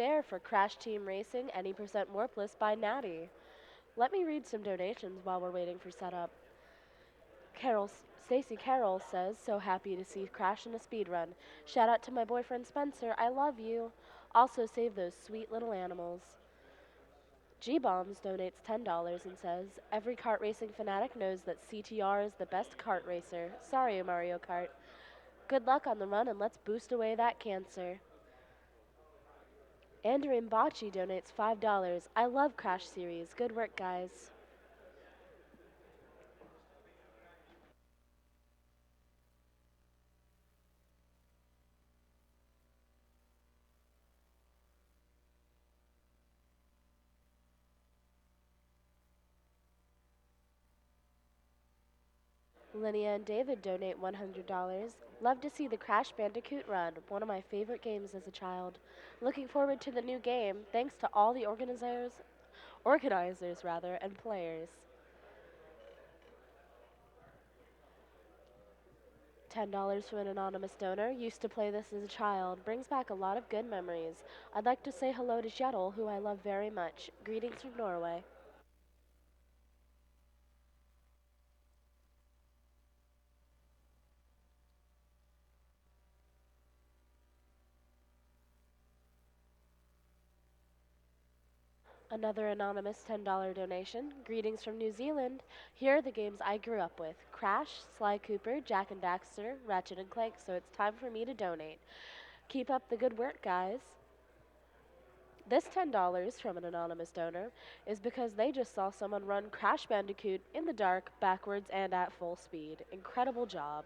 there for Crash Team Racing, any percent warpless by Natty. Let me read some donations while we're waiting for setup. Stacy Carroll says, so happy to see Crash in a speed run. Shout out to my boyfriend Spencer, I love you. Also save those sweet little animals. G-Bombs donates $10 and says, every kart racing fanatic knows that CTR is the best kart racer. Sorry, Mario Kart. Good luck on the run and let's boost away that cancer. Andrew Mbachi donates $5. I love Crash Series. Good work, guys. Linnea and David donate $100. Love to see the Crash Bandicoot run, one of my favorite games as a child. Looking forward to the new game. Thanks to all the organizers rather, and players. $10 from an anonymous donor. Used to play this as a child. Brings back a lot of good memories. I'd like to say hello to Jettel, who I love very much. Greetings from Norway. Another anonymous $10 donation. Greetings from New Zealand. Here are the games I grew up with. Crash, Sly Cooper, Jack and Daxter, Ratchet and Clank, so it's time for me to donate. Keep up the good work, guys. This $10 from an anonymous donor is because they just saw someone run Crash Bandicoot in the dark, backwards, and at full speed. Incredible job.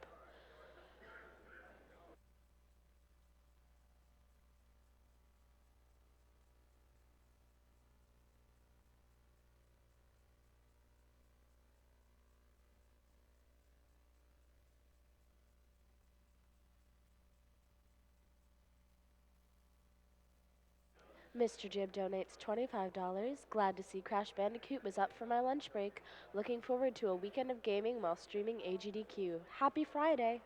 Mr. Jib donates $25. Glad to see Crash Bandicoot was up for my lunch break. Looking forward to a weekend of gaming while streaming AGDQ. Happy Friday!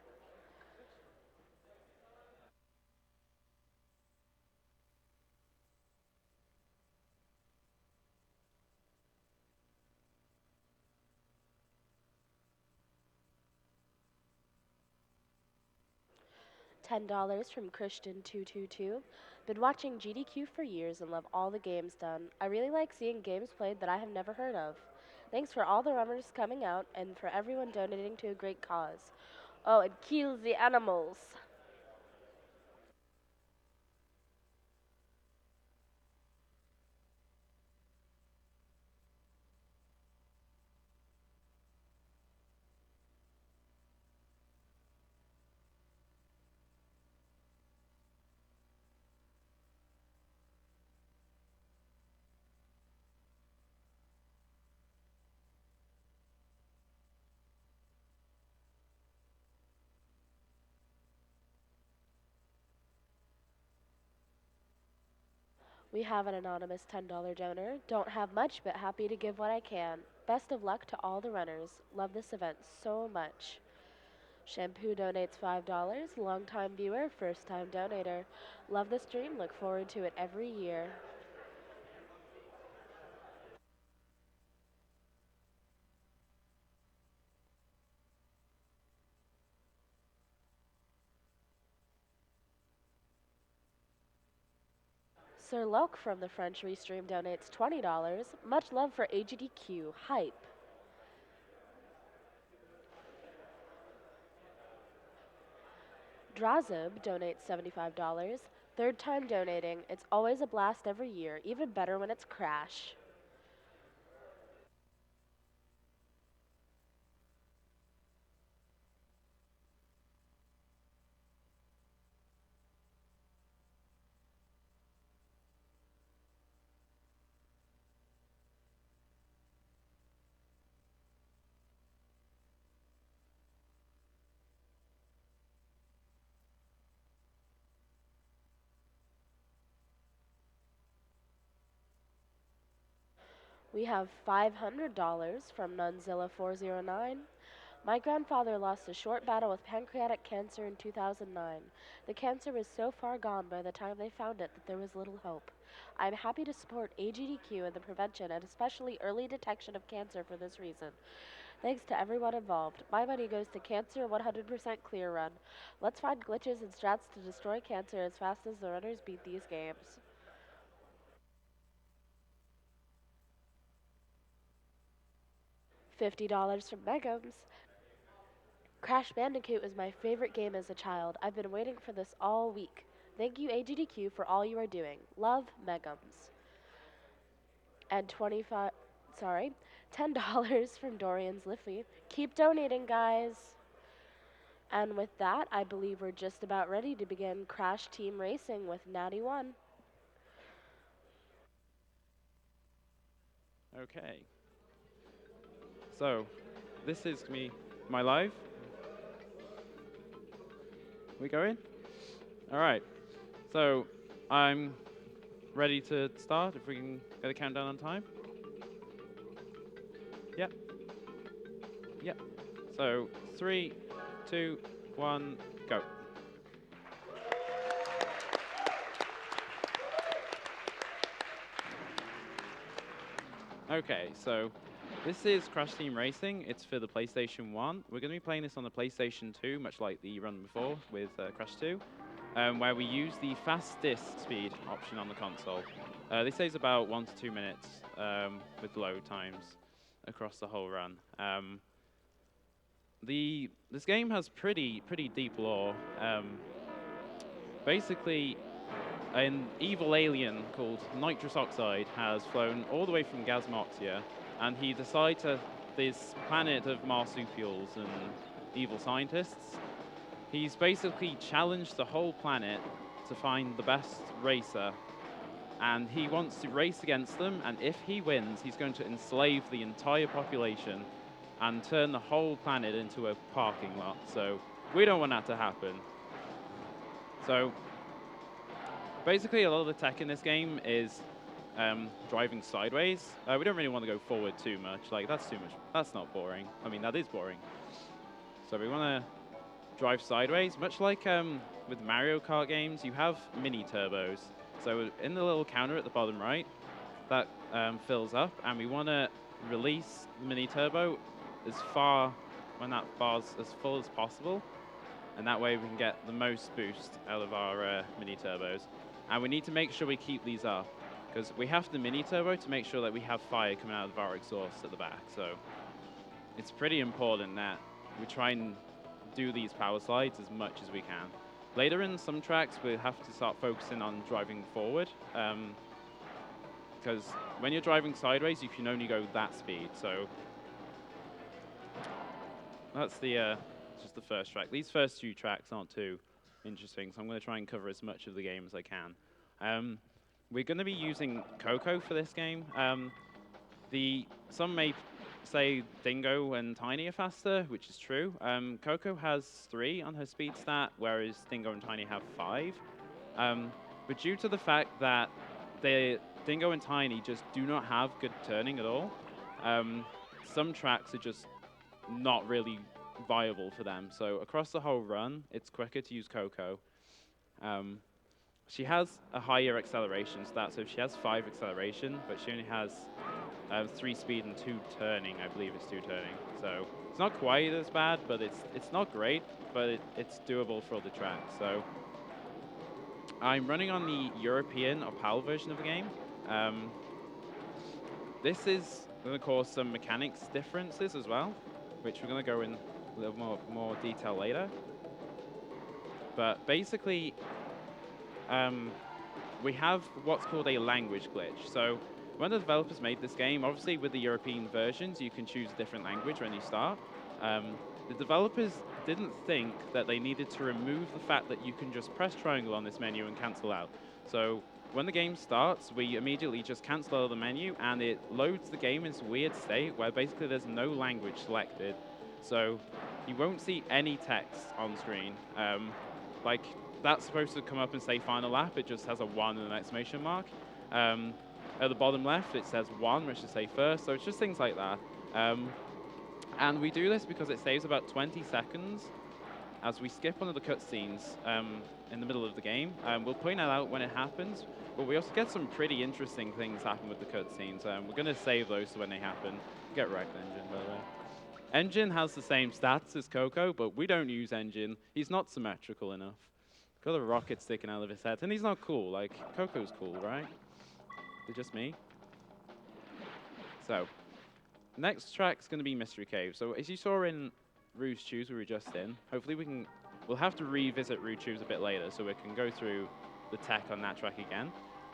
$10 from Christian222. Been watching GDQ for years and love all the games done. I really like seeing games played that I have never heard of. Thanks for all the runners coming out and for everyone donating to a great cause. Oh, it kills the animals. We have an anonymous $10 donor. Don't have much, but happy to give what I can. Best of luck to all the runners. Love this event so much. Shampoo donates $5. Longtime viewer, first time donator. Love the stream. Look forward to it every year. Sir Loke from the French Restream donates $20. Much love for AGDQ. Hype. Drazib donates $75. Third time donating. It's always a blast every year, even better when it's Crash. We have $500 from Nunzilla409. My grandfather lost a short battle with pancreatic cancer in 2009. The cancer was so far gone by the time they found it that there was little hope. I'm happy to support AGDQ in the prevention and especially early detection of cancer for this reason. Thanks to everyone involved. My money goes to Cancer 100% Clear Run. Let's find glitches and strats to destroy cancer as fast as the runners beat these games. $50 from Megums. Crash Bandicoot was my favorite game as a child. I've been waiting for this all week. Thank you, AGDQ, for all you are doing. Love, Megums. And 25, sorry, $10 from Dorian's Liffey. Keep donating, guys. And with that, I believe we're just about ready to begin Crash Team Racing with Natty One. Okay. So, this is me, my live. We going? All right. So, I'm ready to start. If we can get a countdown on time. Yep. Yep. So, 3, 2, 1, go. Okay, so this is Crash Team Racing. It's for the PlayStation 1. We're going to be playing this on the PlayStation 2, much like the run before with Crash 2, where we use the fastest speed option on the console. This saves about 1 to 2 minutes with load times across the whole run. This game has pretty deep lore. Basically, an evil alien called Nitrous Oxide has flown all the way from Gasmoxia, and he decided to this planet of marsupials and evil scientists. He's basically challenged the whole planet to find the best racer, and he wants to race against them, and if he wins, he's going to enslave the entire population and turn the whole planet into a parking lot. So we don't want that to happen. So basically, a lot of the tech in this game is driving sideways. We don't really want to go forward too much. Like, that's too much. That's not boring. I mean, that is boring. So we want to drive sideways. Much like with Mario Kart games, you have mini turbos. So in the little counter at the bottom right, that fills up, and we want to release mini turbo as far when that bar's as full as possible, and that way we can get the most boost out of our mini turbos. And we need to make sure we keep these up, because we have the mini turbo to make sure that we have fire coming out of our exhaust at the back. So it's pretty important that we try and do these power slides as much as we can. Later in some tracks, we have to start focusing on driving forward, because when you're driving sideways, you can only go that speed. So that's just the first track. These first 2 tracks aren't too interesting, so I'm going to try and cover as much of the game as I can. We're going to be using Coco for this game. Some may say Dingo and Tiny are faster, which is true. Coco has 3 on her speed stat, whereas Dingo and Tiny have 5. But due to the fact that Dingo and Tiny just do not have good turning at all, some tracks are just not really viable for them. So across the whole run, it's quicker to use Coco. She has a higher acceleration stat, so she has 5 acceleration, but she only has 3 speed and 2 turning. I believe it's 2 turning. So it's not quite as bad, but it's not great, but it's doable for the tracks. So I'm running on the European or PAL version of the game. This is going to cause some mechanics differences as well, which we're going to go in a little more detail later. But basically, we have what's called a language glitch. So when the developers made this game, obviously with the European versions, you can choose a different language when you start. The developers didn't think that they needed to remove the fact that you can just press triangle on this menu and cancel out. So when the game starts, we immediately just cancel out of the menu, and it loads the game in this weird state where basically there's no language selected. So you won't see any text on screen. Like, that's supposed to come up and say final lap. It just has a 1 and an exclamation mark. At the bottom left, it says 1, which should say first. So it's just things like that. And we do this because it saves about 20 seconds as we skip one of the cutscenes in the middle of the game. We'll point that out when it happens, but we also get some pretty interesting things happen with the cutscenes. We're going to save those when they happen. Get wrecked, Engine, by the way. Engine has the same stats as Coco, but we don't use Engine. He's not symmetrical enough. Got a rocket sticking out of his head, and he's not cool. Like, Coco's cool, right? Is it just me? So, next track's going to be Mystery Cave. So, as you saw in Ruse Tubes we were just in, hopefully we'll have to revisit Ruse Tubes a bit later so we can go through the tech on that track again.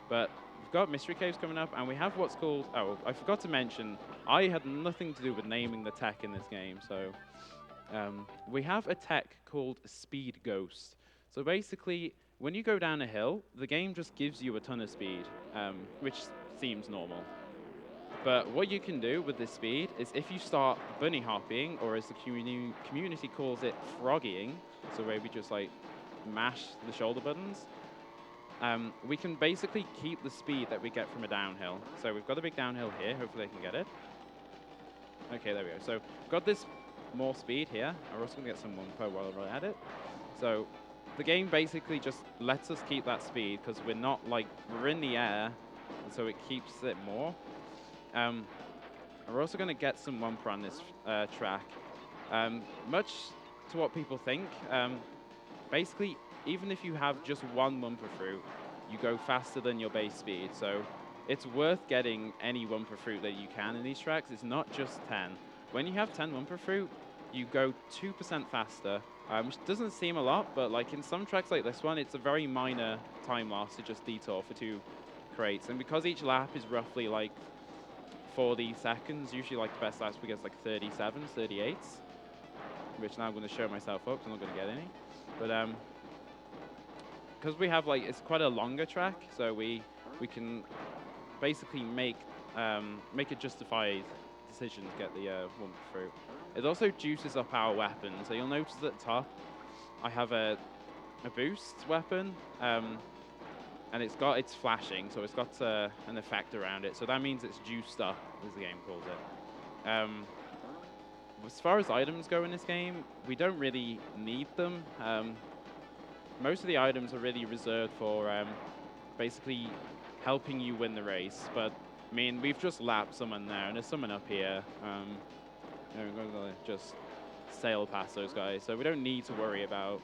But we've got Mystery Caves coming up, and we have what's called, oh, I forgot to mention, I had nothing to do with naming the tech in this game, so we have a tech called Speed Ghost. So basically, when you go down a hill, the game just gives you a ton of speed, which seems normal. But what you can do with this speed is if you start bunny hopping, or as the community calls it, froggying, so where we just like mash the shoulder buttons, we can basically keep the speed that we get from a downhill. So we've got a big downhill here, hopefully I can get it. Okay, there we go. So we've got this more speed here. We're also going to get some Wumpo while we're at it. So the game basically just lets us keep that speed because we're not like, we're in the air, and so it keeps it more. We're also going to get some Wumpa on this track. Much to what people think, basically, even if you have just one Wumpa fruit, you go faster than your base speed. So it's worth getting any Wumpa fruit that you can in these tracks. It's not just 10. When you have 10 Wumpa fruit, you go 2% faster, which doesn't seem a lot, but like in some tracks like this one, it's a very minor time loss to just detour for 2 crates. And because each lap is roughly like 40 seconds, usually like the best laps we get is like 37s, 38s, which now I'm going to show myself up because I'm not going to get any. But because we have like, it's quite a longer track, so we can basically make a justified decision to get the Wumpa fruit. It also juices up our weapon, so you'll notice at the top I have a boost weapon, and it's flashing, so it's got an effect around it, so that means it's juiced up, as the game calls it. As far as items go in this game, we don't really need them. Most of the items are really reserved for basically helping you win the race, but I mean, we've just lapped someone there, and there's someone up here. We're going to just sail past those guys, so we don't need to worry about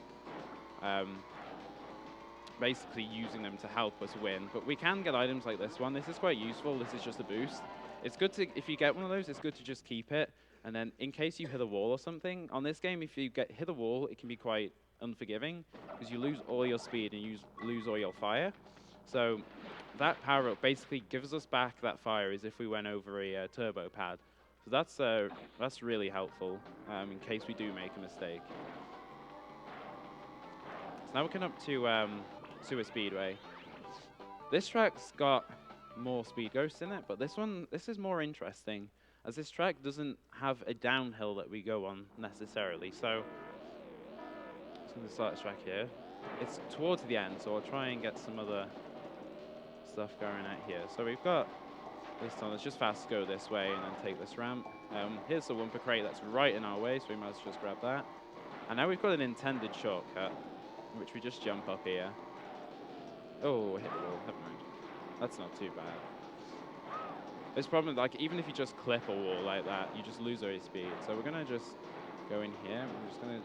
basically using them to help us win. But we can get items like this one. This is quite useful. This is just a boost. It's good to, if you get one of those, it's good to just keep it. And then in case you hit a wall or something, on this game, if you hit a wall, it can be quite unforgiving because you lose all your speed and you lose all your fire. So that power-up basically gives us back that fire as if we went over a turbo pad. So that's really helpful in case we do make a mistake. So now we're coming up to a Speedway. This track's got more speed ghosts in it, but this is more interesting, as this track doesn't have a downhill that we go on necessarily. So I'm going to start the track here. It's towards the end, so I'll try and get some other stuff going out here. So we've got this one. Let's just fast go this way and then take this ramp. Here's the Wumpa crate that's right in our way, so we might as well just grab that. And now we've got an intended shortcut, which we just jump up here. Oh, hit the wall. Never mind. That's not too bad. This problem, like, even if you just clip a wall like that, you just lose all your speed. So we're going to just go in here. We're just going to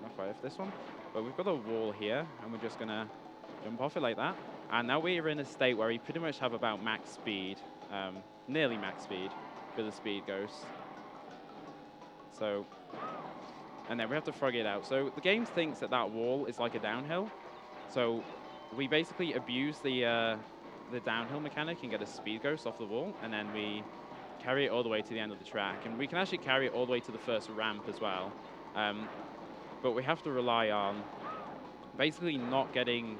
not quite off this one, but we've got a wall here, and we're just going to jump off it like that. And now we're in a state where we pretty much have about max speed, nearly max speed, for the Speed Ghost. So, and then we have to frog it out. So the game thinks that that wall is like a downhill. So we basically abuse the downhill mechanic and get a Speed Ghost off the wall, and then we carry it all the way to the end of the track. And we can actually carry it all the way to the first ramp as well. But we have to rely on basically not getting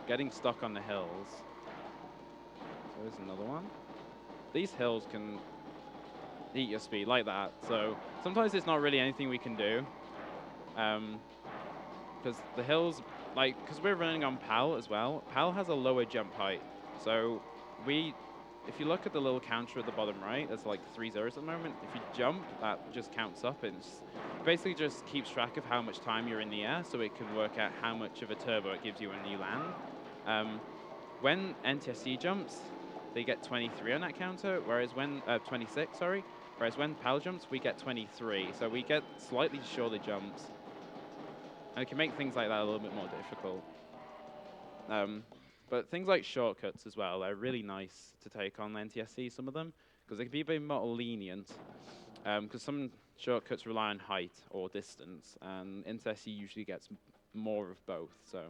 getting stuck on the hills. So there's another one. These hills can eat your speed like that. So sometimes it's not really anything we can do. Because the hills, like, because we're running on PAL as well. PAL has a lower jump height. So we if you look at the little counter at the bottom right, there's like 3 zeros at the moment. If you jump, that just counts up and basically just keeps track of how much time you're in the air, so it can work out how much of a turbo it gives you when you land. When NTSC jumps, they get 23 on that counter, whereas when 26, sorry. Whereas when PAL jumps, we get 23. So we get slightly shorter jumps, and it can make things like that a little bit more difficult. But things like shortcuts as well are really nice to take on NTSC, some of them, because they can be a bit more lenient. Because some shortcuts rely on height or distance, and NTSC usually gets more of both. So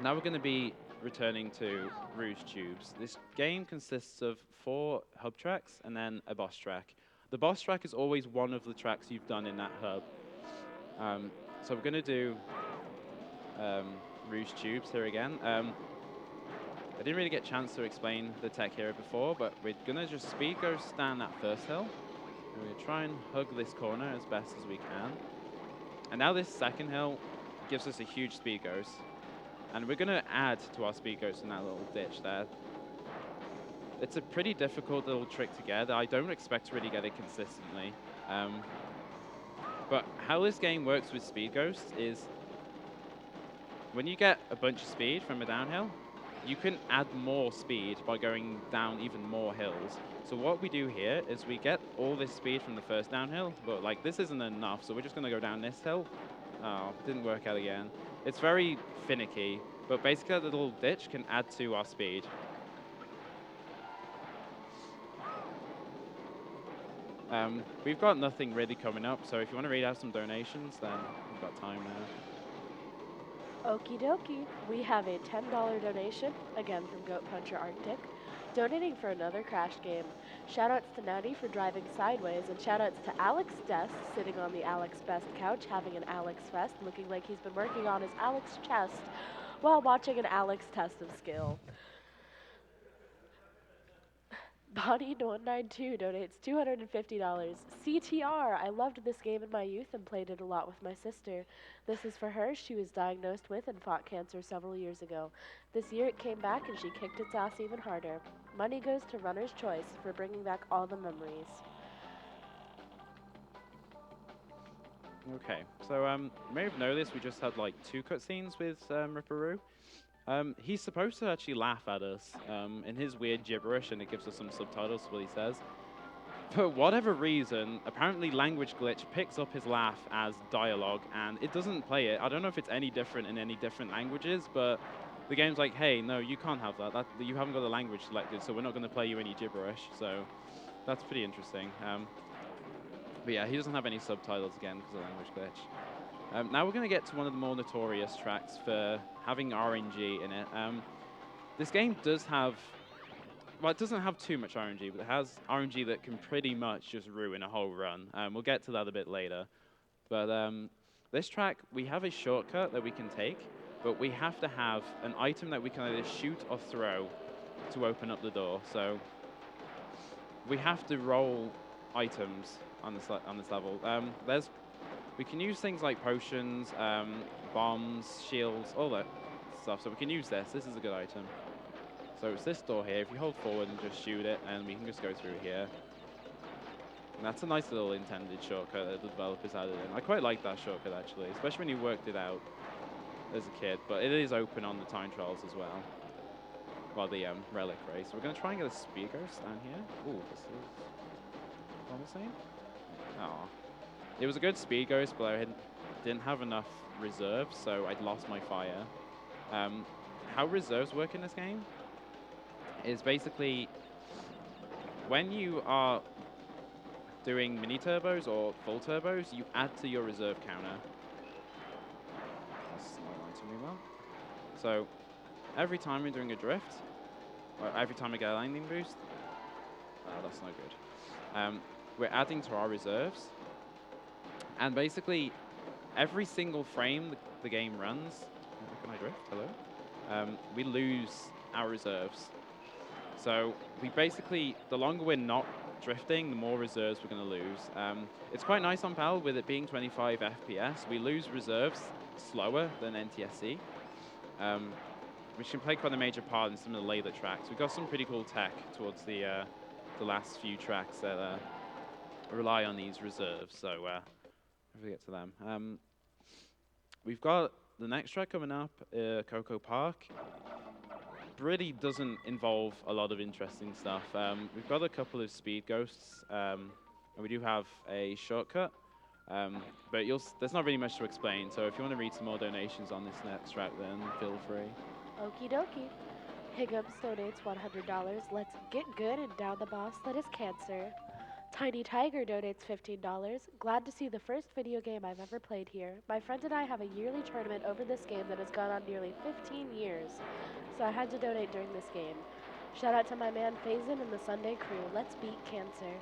now we're going to be returning to Ruse Tubes. This game consists of 4 hub tracks and then a boss track. The boss track is always one of the tracks you've done in that hub. So we're going to do Ruse Tubes here again. I didn't really get a chance to explain the tech here before, but we're going to just speed ghost down that first hill. We're going to try and hug this corner as best as we can. And now this second hill gives us a huge speed ghost. And we're going to add to our speed ghost in that little ditch there. It's a pretty difficult little trick to get. I don't expect to really get it consistently. But how this game works with speed ghosts is when you get a bunch of speed from a downhill, you can add more speed by going down even more hills. So what we do here is we get all this speed from the first downhill, but like this isn't enough, so we're just gonna go down this hill. Oh, didn't work out again. It's very finicky, but basically the little ditch can add to our speed. We've got nothing really coming up, so if you want to read out some donations, then we've got time now. Okie dokie. We have a $10 donation, again from Goat Puncher Arctic, donating for another Crash game. Shoutouts to Natty for driving sideways, and shoutouts to Alex Desk, sitting on the Alex Best couch, having an Alex Fest, looking like he's been working on his Alex chest while watching an Alex test of skill. Body192 donates $250. CTR, I loved this game in my youth and played it a lot with my sister. This is for her. She was diagnosed with and fought cancer several years ago. This year it came back and she kicked its ass even harder. Money goes to Runner's Choice for bringing back all the memories. Okay, so you may have noticed we just had like 2 cutscenes with Ripperoo. He's supposed to actually laugh at us in his weird gibberish, and it gives us some subtitles to what he says. For whatever reason, apparently Language Glitch picks up his laugh as dialogue, and it doesn't play it. I don't know if it's any different in any different languages, but the game's like, hey, no, you can't have that. You haven't got the language selected, so we're not going to play you any gibberish. So that's pretty interesting. But yeah, he doesn't have any subtitles again because of Language Glitch. Now we're going to get to one of the more notorious tracks for having RNG in it. This game does have, well, it doesn't have too much RNG, but it has RNG that can pretty much just ruin a whole run. We'll get to that a bit later. But this track, we have a shortcut that we can take, but we have to have an item that we can either shoot or throw to open up the door. So we have to roll items on this level. We can use things like potions, bombs, shields, all that stuff. So we can use this. This is a good item. So it's this door here. If you hold forward and just shoot it, and we can just go through here. And that's a nice little intended shortcut that the developers added in. I quite like that shortcut, actually, especially when you worked it out as a kid. But it is open on the time trials as well. Well, the relic race. So we're going to try and get a speed ghost down here. Ooh, this is promising. Oh. It was a good speed ghost, but I didn't have enough reserves, so I'd lost my fire. How reserves work in this game is basically when you are doing mini turbos or full turbos, you add to your reserve counter. That's not going to me well. So every time we're doing a drift, or every time we get a landing boost, that's no good. We're adding to our reserves. And basically, every single frame the game runs, can I drift? Hello? We lose our reserves. So we basically, the longer we're not drifting, the more reserves we're going to lose. It's quite nice on PAL with it being 25 FPS. We lose reserves slower than NTSC. which can play quite a major part in some of the later tracks. We've got some pretty cool tech towards the last few tracks that rely on these reserves. So if we get to them, we've got the next track coming up, Coco Park. Really doesn't involve a lot of interesting stuff. We've got a couple of speed ghosts, and we do have a shortcut. But there's not really much to explain, so if you want to read some more donations on this next track, then feel free. Okie dokie. Higgums donates $100. Let's get good and down the boss that is cancer. Tiny Tiger donates $15. Glad to see the first video game I've ever played here. My friend and I have a yearly tournament over this game that has gone on nearly 15 years, so I had to donate during this game. Shout out to my man Faison and the Sunday crew. Let's beat cancer.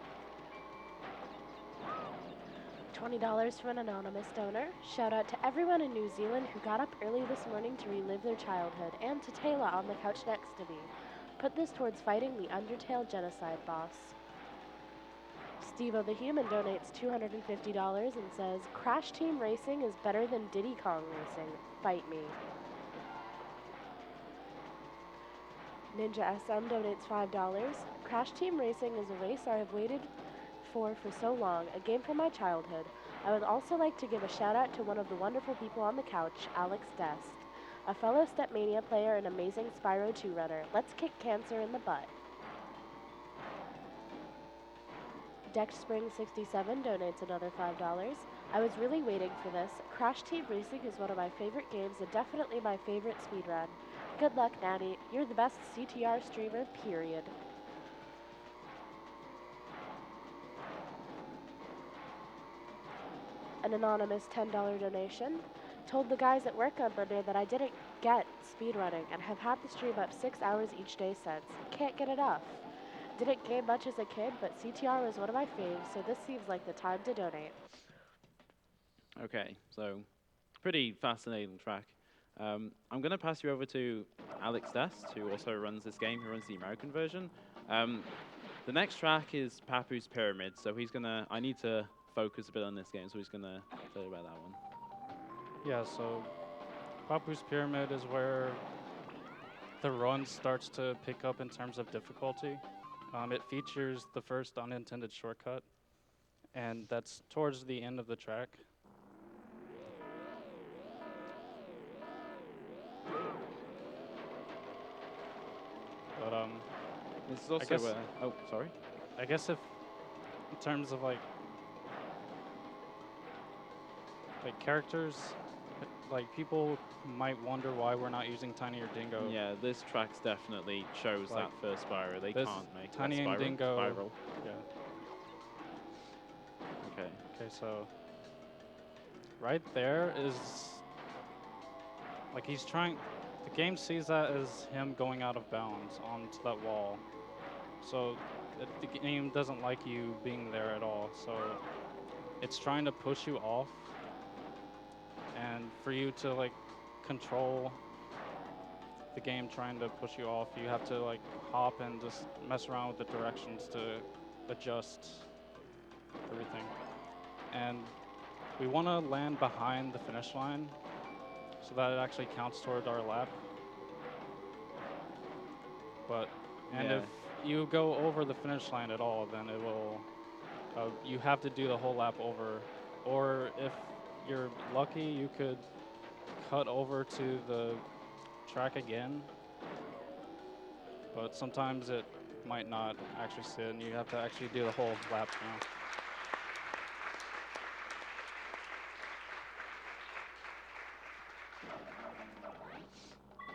$20 from an anonymous donor. Shout out to everyone in New Zealand who got up early this morning to relive their childhood, and to Taylor on the couch next to me. Put this towards fighting the Undertale genocide boss. Steve-O the Human donates $250 and says, Crash Team Racing is better than Diddy Kong Racing. Fight me. Ninja SM donates $5. Crash Team Racing is a race I have waited for so long, a game from my childhood. I would also like to give a shout out to one of the wonderful people on the couch, Alex Dest, a fellow Stepmania player and amazing Spyro 2 runner. Let's kick cancer in the butt. DexSpring67 donates another $5. I was really waiting for this. Crash Team Racing is one of my favorite games and definitely my favorite speedrun. Good luck, Natty. You're the best CTR streamer, period. An anonymous $10 donation. Told the guys at work on Monday that I didn't get speedrunning and have had the stream up 6 hours each day since. Can't get enough. Didn't game much as a kid, but CTR was one of my faves, so this seems like the time to donate. Okay, so pretty fascinating track. I'm going to pass you over to Alex Dest, who also runs this game, who runs the American version. The next track is Papu's Pyramid, so I need to focus a bit on this game, so he's going to tell you about that one. Yeah, so Papu's Pyramid is where the run starts to pick up in terms of difficulty. It features the first unintended shortcut, and that's towards the end of the track. But This is also oh, sorry. I guess if in terms of like characters, like people might wonder why we're not using Tiny or Dingo. Yeah, this track definitely shows Like, that first Spyro. They this can't make Tiny that and Dingo. Spiral. Yeah. Okay. Okay, so right there is like he's trying. The game sees that as him going out of bounds onto that wall. So the game doesn't like you being there at all. So it's trying to push you off. And for you to like control the game trying to push you off, you have to like hop and just mess around with the directions to adjust everything. And we want to land behind the finish line so that it actually counts toward our lap. And if you go over the finish line at all, then it will, you have to do the whole lap over. Or if you're lucky, you could cut over to the track again. But sometimes it might not actually sit, and you have to actually do the whole lap now.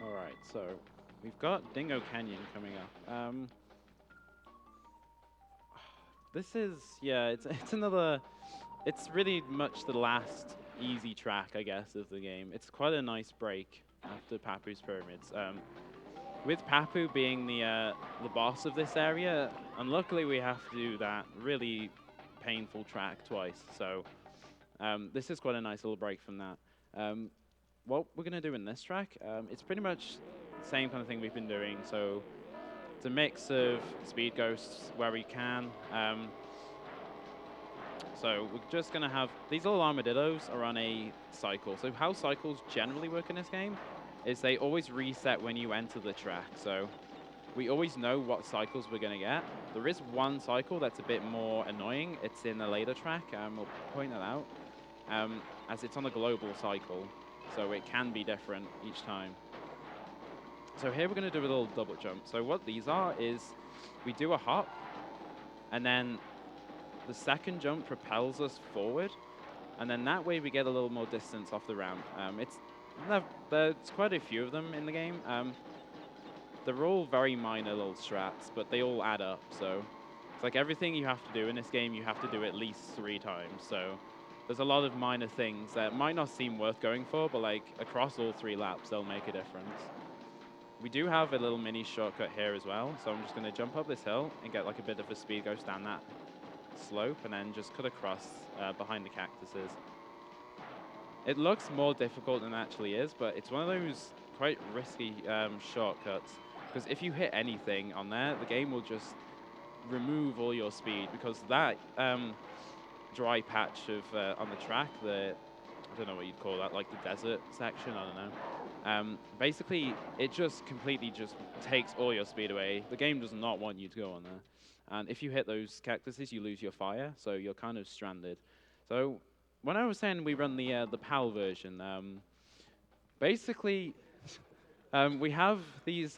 All right, so we've got Dingo Canyon coming up. This is, it's another, it's really much the last easy track, I guess, of the game. It's quite a nice break after Papu's Pyramids. With Papu being the boss of this area, unluckily we have to do that really painful track twice. So this is quite a nice little break from that. What we're going to do in this track, it's pretty much the same kind of thing we've been doing. So it's a mix of speed ghosts where we can. So we're just going to have, these little armadillos are on a cycle. So how cycles generally work in this game is they always reset when you enter the track. So we always know what cycles we're going to get. There is one cycle that's a bit more annoying. It's in a later track. We'll point that out, as it's on a global cycle. So it can be different each time. So here we're going to do a little double jump. So what these are is we do a hop, and then the second jump propels us forward, and then that way we get a little more distance off the ramp. There's quite a few of them in the game. They're all very minor little strats, but they all add up. So it's like everything you have to do in this game, you have to do at least 3 times. So there's a lot of minor things that might not seem worth going for, but like across all 3 laps, they'll make a difference. We do have a little mini shortcut here as well. So I'm just going to jump up this hill and get like a bit of a speed ghost down that slope, and then just cut across behind the cactuses. It looks more difficult than it actually is, but it's one of those quite risky shortcuts, because if you hit anything on there, the game will just remove all your speed, because that dry patch of on the track, I don't know what you'd call that, like the desert section, I don't know. Basically, it just completely just takes all your speed away. The game does not want you to go on there. And if you hit those cactuses, you lose your fire, so you're kind of stranded. So when I was saying we run the PAL version, basically we have these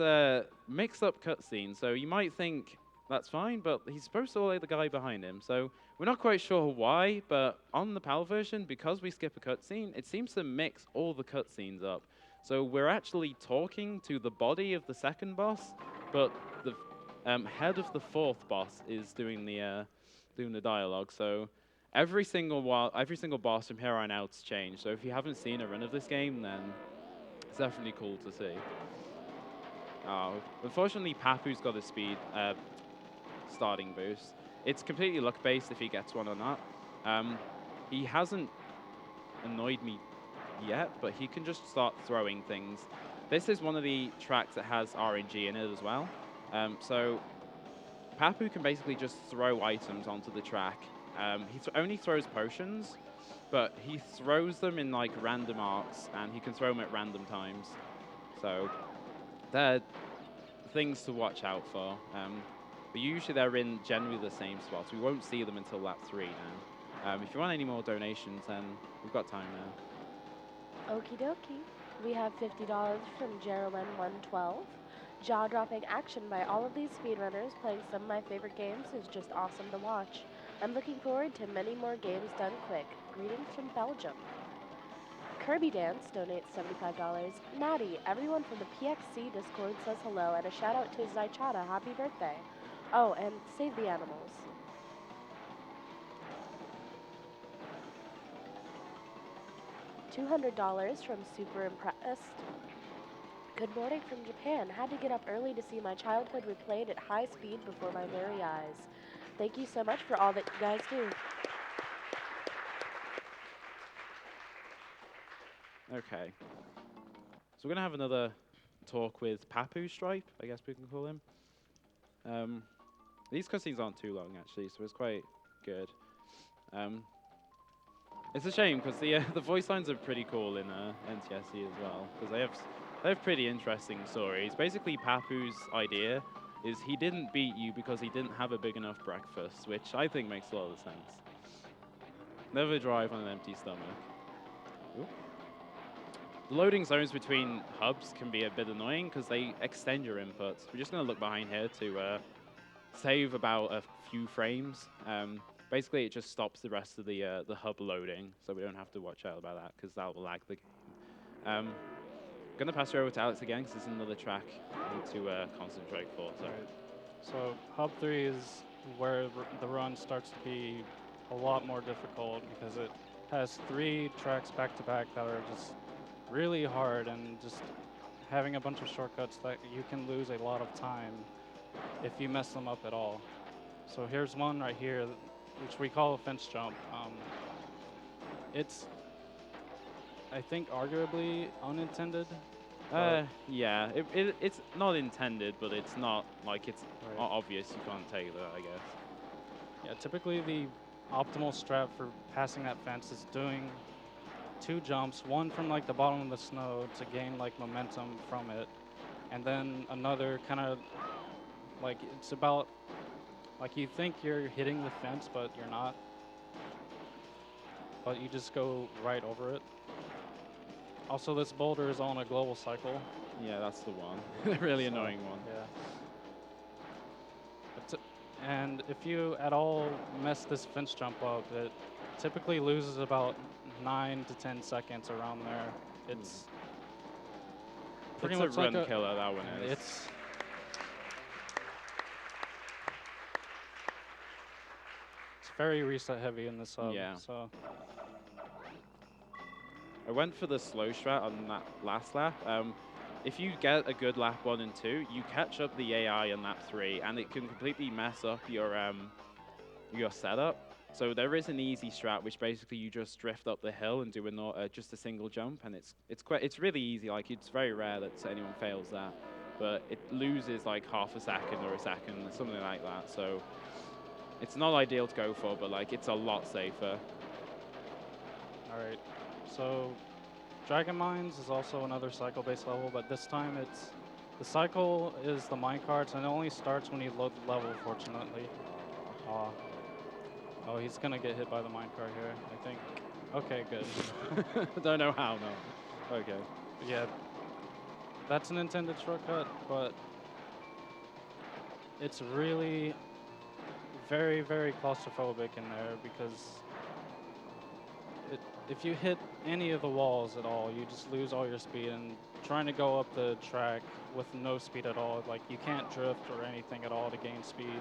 mixed up cutscenes. So you might think that's fine, but he's supposed to allay the guy behind him. So we're not quite sure why, but on the PAL version, because we skip a cutscene, it seems to mix all the cutscenes up. So we're actually talking to the body of the second boss, but the head of the 4th boss is doing the dialogue. So every single boss from here on out's changed. So if you haven't seen a run of this game, then it's definitely cool to see. Unfortunately, Papu's got a speed starting boost. It's completely luck-based if he gets one or not. He hasn't annoyed me yet, but he can just start throwing things. This is one of the tracks that has RNG in it as well. So Papu can basically just throw items onto the track. He only throws potions, but he throws them in like random arcs, and he can throw them at random times. So they're things to watch out for. But usually they're in generally the same spots. We won't see them until lap 3 now. If you want any more donations, then we've got time now. Okie dokie. We have $50 from Jerome112. Jaw-dropping action by all of these speedrunners playing some of my favorite games is just awesome to watch. I'm looking forward to many more games done quick. Greetings from Belgium. Kirby Dance donates $75. Natty, everyone from the PXC Discord says hello, and a shout out to Zychata. Happy birthday. Oh, and save the animals. $200 from Super Impressed. Good morning from Japan. Had to get up early to see my childhood replayed at high speed before my very eyes. Thank you so much for all that you guys do. Okay. So we're going to have another talk with Papu Stripe, I guess we can call him. These cutscenes aren't too long, actually, so it's quite good. It's a shame, because the voice lines are pretty cool in NTSC as well, because they have pretty interesting stories. Basically, Papu's idea is he didn't beat you because he didn't have a big enough breakfast, which I think makes a lot of sense. Never drive on an empty stomach. Ooh. The loading zones between hubs can be a bit annoying because they extend your inputs. We're just going to look behind here to save about a few frames. Basically, it just stops the rest of the hub loading, so we don't have to watch out about that because that will lag the game. Going to pass you over to Alex again because it's another track I need to concentrate for. So. Right. So hub 3 is where the run starts to be a lot more difficult because it has 3 tracks back to back that are just really hard, and just having a bunch of shortcuts that you can lose a lot of time if you mess them up at all. So here's one right here, which we call a fence jump. It's, I think, arguably unintended. Yeah, it's not intended, but it's not like it's Right. obvious you can't take that, I guess. Yeah, typically the optimal strat for passing that fence is doing 2 jumps, one from like the bottom of the snow to gain like momentum from it, and then another kind of like it's about like you think you're hitting the fence, but you're not. But you just go right over it. Also, this boulder is on a global cycle. Yeah, that's the one. The really annoying one. Yeah. And if you at all mess this fence jump up, it typically loses about 9 to 10 seconds around there. It's pretty It's much a like run killer, that one is. It's very reset heavy in this sub. Yeah. So I went for the slow strat on that last lap. If you get a good lap 1 and 2, you catch up the AI on lap 3, and it can completely mess up your setup. So there is an easy strat, which basically you just drift up the hill and do just a single jump, and it's really easy. Like it's very rare that anyone fails that, but it loses like half a second or a second, something like that. So it's not ideal to go for, but like it's a lot safer. all right. So Dragon Mines is also another cycle-based level, but this time the cycle is the minecarts, and it only starts when you load the level, fortunately. Oh, he's gonna get hit by the minecart here, I think. Okay, good. Don't know how, no. Okay. Yeah, that's an intended shortcut, but it's really very, very claustrophobic in there because if you hit any of the walls at all, you just lose all your speed. And trying to go up the track with no speed at all, like you can't drift or anything at all to gain speed.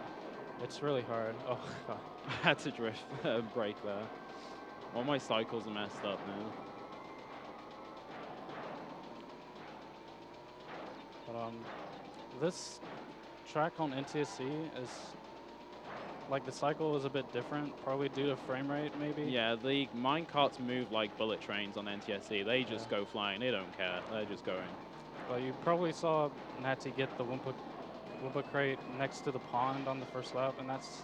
It's really hard. Oh, God. I had to drift break there. All my cycles are messed up now. But this track on NTSC is like the cycle is a bit different, probably due to frame rate, maybe. Yeah, the minecarts move like bullet trains on NTSC. They just go flying. They don't care. They're just going. Well, you probably saw Natty get the Wumpa crate next to the pond on the first lap, and that's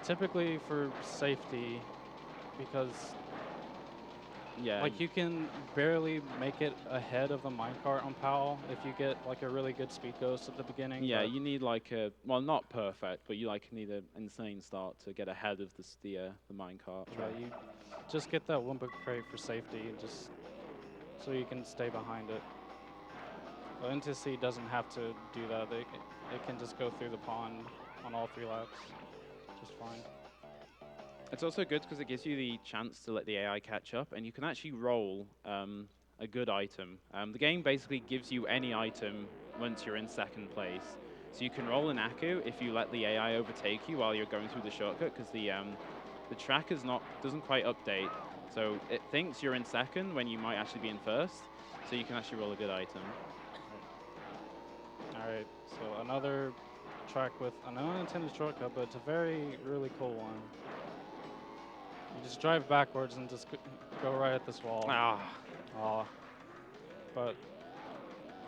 typically for safety because Yeah. like you can barely make it ahead of the minecart on PAL if you get like a really good speed ghost at the beginning. Yeah, you need like well, not perfect, but you like need an insane start to get ahead of the minecart. Yeah, you just get that Wumpa crate for safety, just so you can stay behind it. But NTC doesn't have to do that. It can just go through the pond on all 3 laps, just fine. It's also good because it gives you the chance to let the AI catch up, and you can actually roll a good item. The game basically gives you any item once you're in second place. So you can roll an Aku if you let the AI overtake you while you're going through the shortcut, because the track doesn't quite update. So it thinks you're in second when you might actually be in first. So you can actually roll a good item. All right, so another track with an unintended shortcut, but it's a really cool one. You just drive backwards and just go right at this wall. Ah. But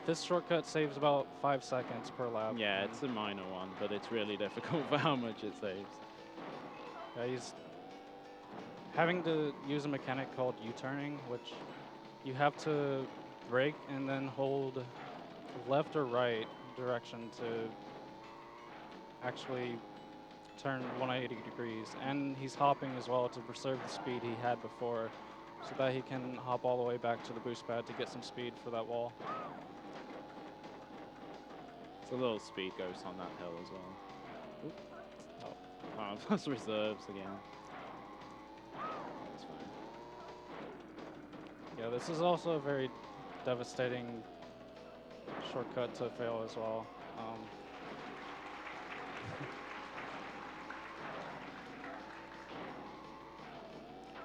this shortcut saves about 5 seconds per lap. Yeah, it's a minor one, but it's really difficult for how much it saves. Yeah, he's having to use a mechanic called U-turning, which you have to brake and then hold left or right direction to actually turn 180 degrees. And he's hopping as well to preserve the speed he had before so that he can hop all the way back to the boost pad to get some speed for that wall. It's a little speed ghost on that hill as well. Oop. Oh, plus reserves again. That's fine. Yeah, this is also a very devastating shortcut to fail as well.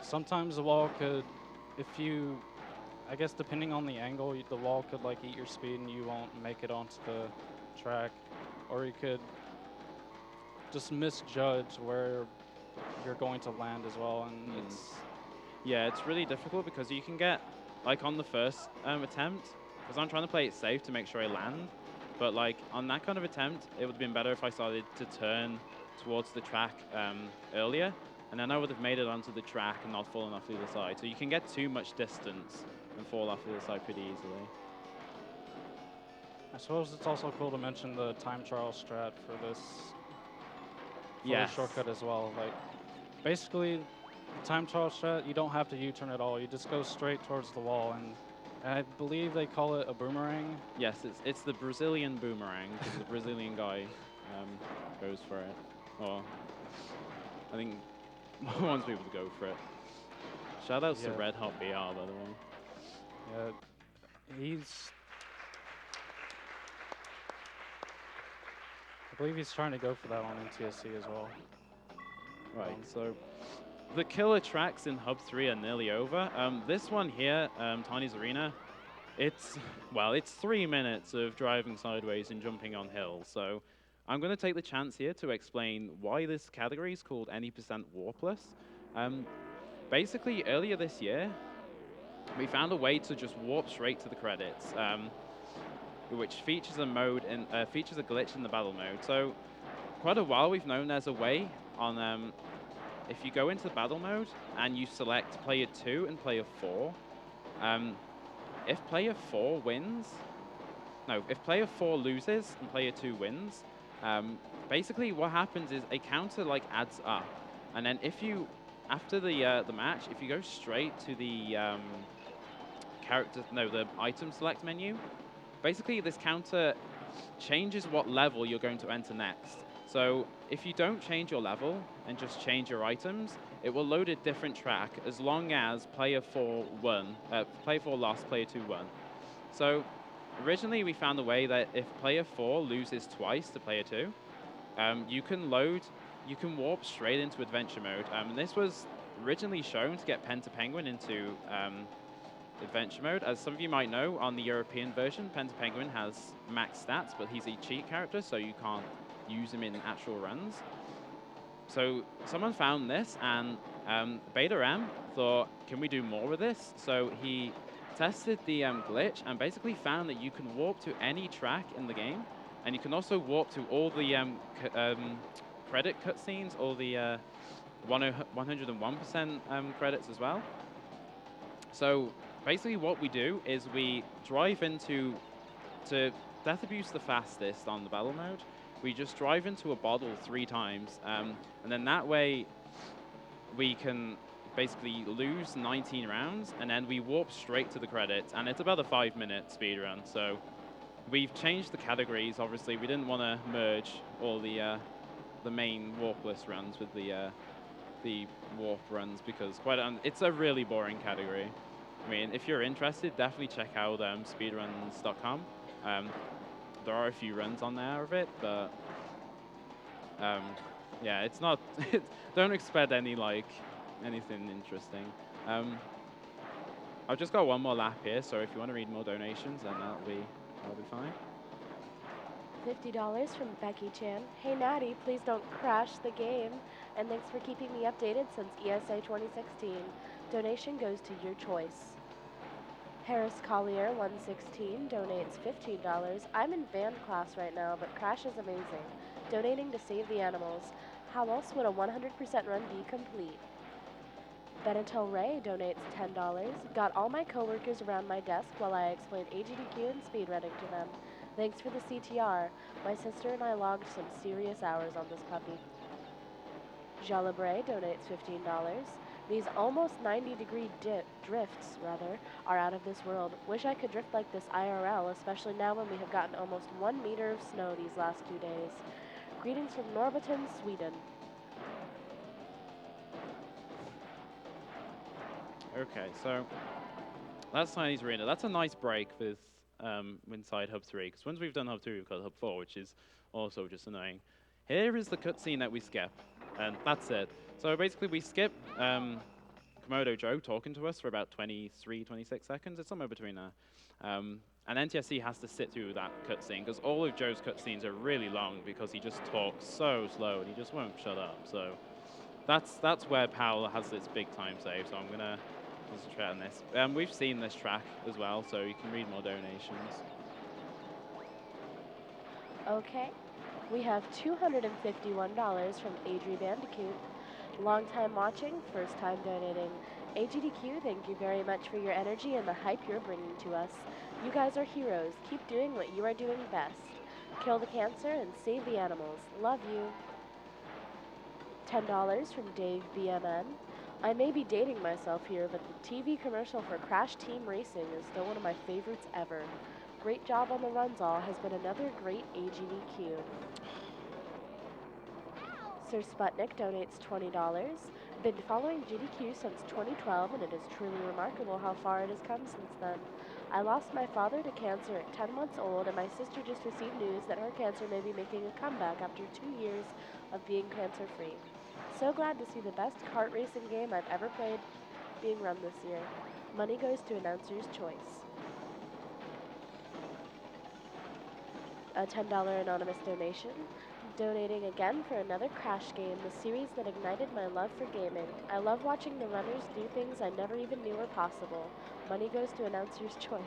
Sometimes the wall could, I guess depending on the angle, the wall could like eat your speed and you won't make it onto the track. Or you could just misjudge where you're going to land as well, and it's really difficult because you can get, like on the first attempt, because I'm trying to play it safe to make sure I land, but like on that kind of attempt, it would have been better if I started to turn towards the track earlier, and then I would have made it onto the track and not fallen off the other side. So you can get too much distance and fall off the other side pretty easily. I suppose it's also cool to mention the time trial strat for this Yes. shortcut as well. Like, basically, the time trial strat, you don't have to U-turn at all. You just go straight towards the wall, and I believe they call it a boomerang. Yes, it's the Brazilian boomerang, because the Brazilian guy goes for it. Or I think wants people to go for it. Shoutouts to Yeah. Red Hot BR, by the way. Yeah, I believe he's trying to go for that on NTSC as well. Right, so the killer tracks in Hub 3 are nearly over. This one here, Tiny's Arena, it's 3 minutes of driving sideways and jumping on hills. So I'm going to take the chance here to explain why this category is called any percent warpless. Basically, earlier this year, we found a way to just warp straight to the credits, which features features a glitch in the battle mode. So quite a while we've known there's a way on if you go into the battle mode and you select player 2 and player 4, if player 4 loses and player 2 wins, basically what happens is a counter like adds up, and then if you after the match, if you go straight to the the item select menu, basically this counter changes what level you're going to enter next. So if you don't change your level and just change your items, it will load a different track as long as player 4 lost, player 2 won. So originally we found a way that if player 4 loses twice to player 2, you can warp straight into adventure mode. And this was originally shown to get Penta Penguin into adventure mode. As some of you might know, on the European version, Penta Penguin has max stats, but he's a cheat character, so you can't use him in actual runs. So someone found this, and Beta M thought, can we do more with this? So he tested the glitch and basically found that you can warp to any track in the game, and you can also warp to all the credit cutscenes, all the 101% credits as well. So basically what we do is we drive to death abuse the fastest on the battle mode. We just drive into a bottle 3 times, and then that way we can basically lose 19 rounds, and then we warp straight to the credits, and it's about a 5-minute speed run. So we've changed the categories. Obviously, we didn't want to merge all the main warpless runs with the warp runs because it's a really boring category. I mean, if you're interested, definitely check out speedruns.com. There are a few runs on there of it, but yeah, it's not. Don't expect anything interesting. I've just got one more lap here, so if you want to read more donations, then that'll be fine. $50 from Becky Chan. Hey Natty, please don't crash the game. And thanks for keeping me updated since ESA 2016. Donation goes to your choice. Harris Collier 116 donates $15. I'm in band class right now, but Crash is amazing. Donating to save the animals. How else would a 100% run be complete? Benetel Ray donates $10. Got all my coworkers around my desk while I explained AGDQ and speedrunning to them. Thanks for the CTR. My sister and I logged some serious hours on this puppy. Jalabre donates $15. These almost 90-degree drifts, are out of this world. Wish I could drift like this IRL, especially now when we have gotten almost 1 meter of snow these last 2 days. Greetings from Norrbotten, Sweden. Okay, so that's Tiny's Arena. That's a nice break with inside Hub 3, because once we've done Hub 2, we've got Hub 4, which is also just annoying. Here is the cutscene that we skip, and that's it. So basically we skip Komodo Joe talking to us for about 23, 26 seconds. It's somewhere between there. And NTSC has to sit through that cutscene, because all of Joe's cutscenes are really long because he just talks so slow and he just won't shut up. So that's where Powell has its big time save, so I'm going to concentrate on this. We've seen this track as well, so you can read more donations. Okay. We have $251 from Adri Bandicoot. Long time watching, first time donating. AGDQ, thank you very much for your energy and the hype you're bringing to us. You guys are heroes. Keep doing what you are doing best. Kill the cancer and save the animals. Love you. $10 from Dave BMN. I may be dating myself here, but the TV commercial for Crash Team Racing is still one of my favorites ever. Great job on the runs all has been another great AGDQ. Sir Sputnik donates $20. Been following GDQ since 2012, and it is truly remarkable how far it has come since then. I lost my father to cancer at 10 months old, and my sister just received news that her cancer may be making a comeback after 2 years of being cancer-free. So glad to see the best kart racing game I've ever played being run this year. Money goes to announcer's choice. A $10 anonymous donation. Donating again for another Crash game, the series that ignited my love for gaming. I love watching the runners do things I never even knew were possible. Money goes to announcer's choice.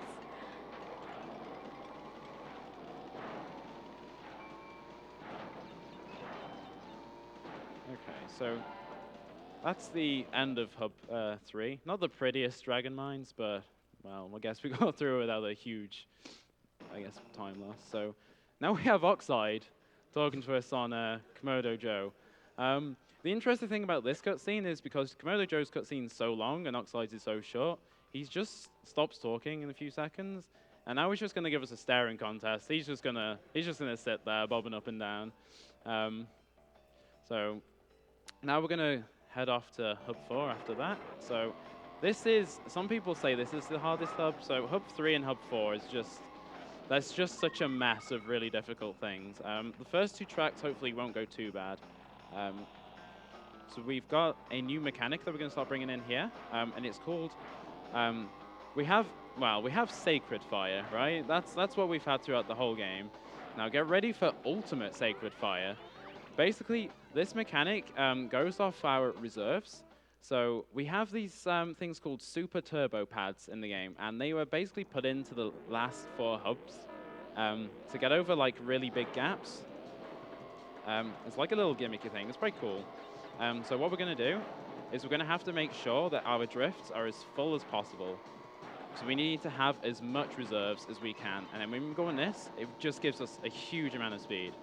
Okay, so that's the end of Hub 3. Not the prettiest Dragon Mines, but, well, I guess we got through it without a huge, time loss. So now we have Oxide talking to us on Komodo Joe. The interesting thing about this cutscene is because Komodo Joe's cutscene is so long and Oxide's is so short, he just stops talking in a few seconds, and now he's just going to give us a staring contest. He's just gonna sit there bobbing up and down. So now we're going to head off to Hub 4 after that. So this is, some people say this is the hardest hub. So Hub 3 and Hub 4 is just, that's just such a mess of really difficult things. The first two tracks hopefully won't go too bad. So we've got a new mechanic that we're going to start bringing in here, and it's called, we have Sacred Fire, right? That's what we've had throughout the whole game. Now get ready for Ultimate Sacred Fire. Basically, this mechanic goes off our reserves. So we have these things called super turbo pads in the game, and they were basically put into the last 4 hubs to get over like really big gaps. It's like a little gimmicky thing. It's pretty cool. So what we're going to do is we're going to have to make sure that our drifts are as full as possible. So we need to have as much reserves as we can. And then when we go on this, it just gives us a huge amount of speed.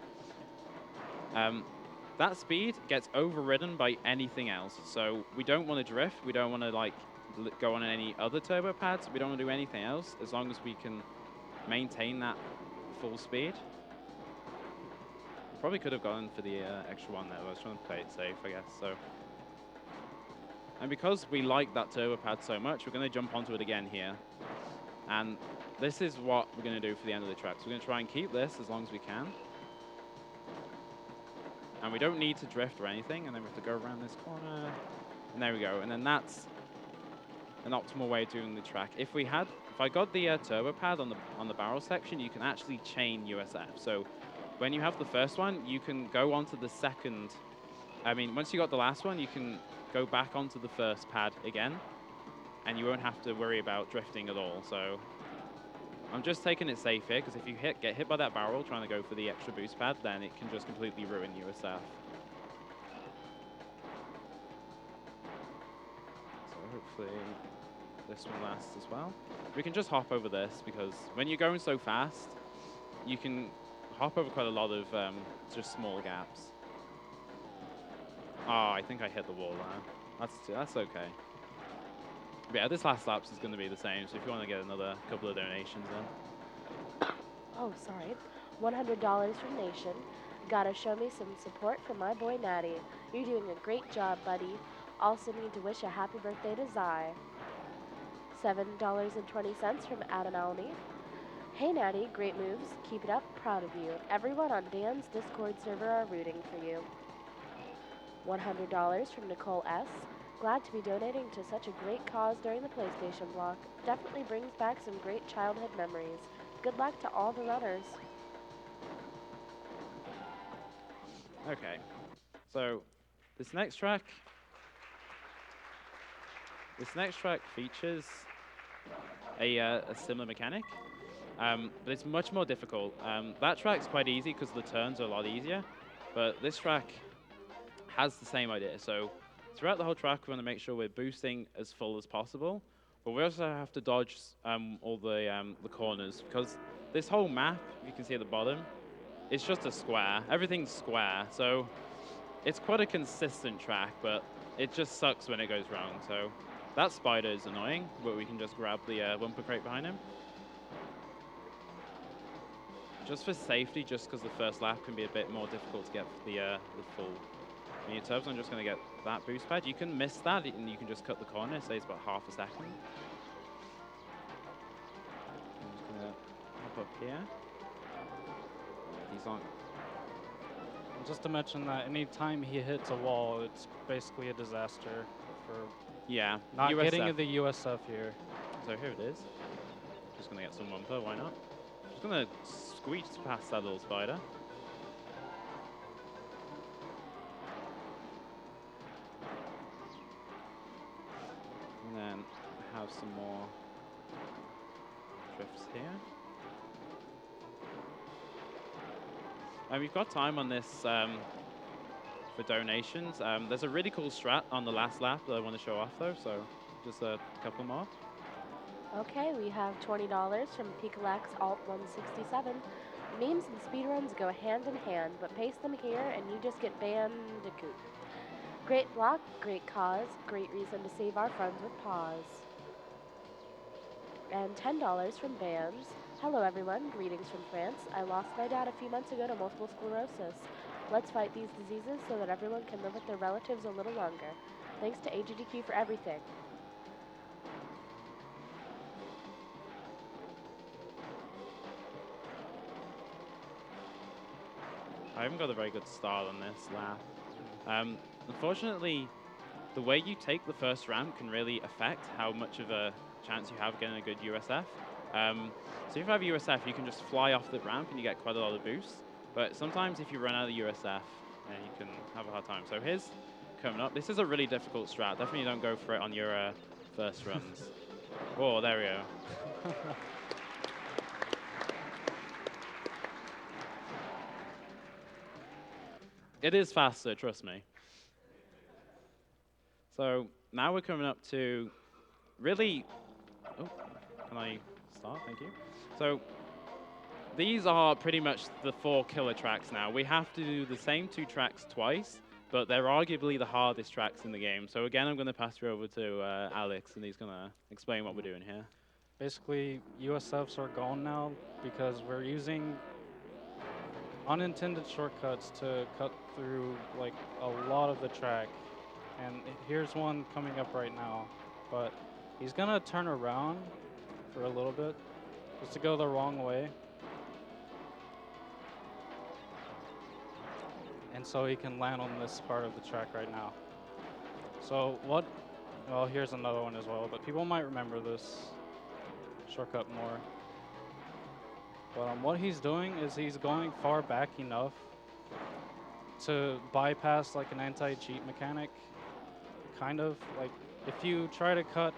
That speed gets overridden by anything else. So we don't want to drift. We don't want to like go on any other turbo pads. We don't want to do anything else as long as we can maintain that full speed. Probably could have gone for the extra one there. I was trying to play it safe, I guess. So, and because we like that turbo pad so much, we're going to jump onto it again here. And this is what we're going to do for the end of the track. So we're going to try and keep this as long as we can. And we don't need to drift or anything. And then we have to go around this corner. And there we go. And then that's an optimal way of doing the track. If I got the turbo pad on the barrel section, you can actually chain USF. So when you have the first one, you can go onto the second. I mean, once you got the last one, you can go back onto the first pad again, and you won't have to worry about drifting at all. So I'm just taking it safe here, because if you get hit by that barrel trying to go for the extra boost pad, then it can just completely ruin USF. So hopefully this one lasts as well. We can just hop over this, because when you're going so fast, you can hop over quite a lot of just small gaps. Oh, I think I hit the wall there. That's okay. But yeah, this last lapse is going to be the same, so if you want to get another couple of donations in. Oh, sorry. $100 from Nation. Gotta show me some support from my boy Natty. You're doing a great job, buddy. Also need to wish a happy birthday to Zai. $7.20 from Adam Alney. Hey Natty, great moves. Keep it up. Proud of you. Everyone on Dan's Discord server are rooting for you. $100 from Nicole S. Glad to be donating to such a great cause during the PlayStation block. Definitely brings back some great childhood memories. Good luck to all the runners. Okay, so this next track features a similar mechanic, but it's much more difficult. That track's quite easy because the turns are a lot easier, but this track has the same idea. So throughout the whole track, we want to make sure we're boosting as full as possible, but we also have to dodge all the corners, because this whole map, you can see at the bottom, it's just a square. Everything's square, so it's quite a consistent track, but it just sucks when it goes wrong. So that spider is annoying, but we can just grab the bumper crate behind him. Just for safety, just because the first lap can be a bit more difficult to get the full mini turbs, I'm just going to get that boost pad. You can miss that, and you can just cut the corner. Say it's about half a second. I'm just going to hop up here. He's on. And just to mention that anytime he hits a wall, it's basically a disaster for not USF. getting the USF here. So here it is. Just going to get some bumper, why not? Just going to squeeze past that little spider. And then have some more drifts here. We've got time on this for donations. There's a really cool strat on the last lap that I want to show off though, so just a couple more. Okay, we have $20 from Picalax Alt 167. Memes and speedruns go hand in hand, but paste them here and you just get Bandicoot. Great block, great cause, great reason to save our friends with paws. And $10 from Bams. Hello everyone, greetings from France. I lost my dad a few months ago to multiple sclerosis. Let's fight these diseases so that everyone can live with their relatives a little longer. Thanks to AGDQ for everything. I haven't got a very good start on this lap. Unfortunately, the way you take the first ramp can really affect how much of a chance you have getting a good USF. So if you have USF, you can just fly off the ramp and you get quite a lot of boost. But sometimes if you run out of USF, you can have a hard time. So here's coming up. This is a really difficult strat. Definitely don't go for it on your first runs. Oh, there we go. It is faster, trust me. So now we're coming up to really... Oh, can I start? Thank you. So these are pretty much the 4 killer tracks now. We have to do the same 2 tracks twice, but they're arguably the hardest tracks in the game. So again, I'm going to pass you over to Alex, and he's going to explain what we're doing here. Basically, USFs are gone now because we're using unintended shortcuts to cut through like a lot of the track. And here's one coming up right now, but he's gonna turn around for a little bit just to go the wrong way. And so he can land on this part of the track right now. So well, here's another one as well, but people might remember this shortcut more. But what he's doing is he's going far back enough to bypass like an anti-cheat mechanic, kind of. Like if you try to cut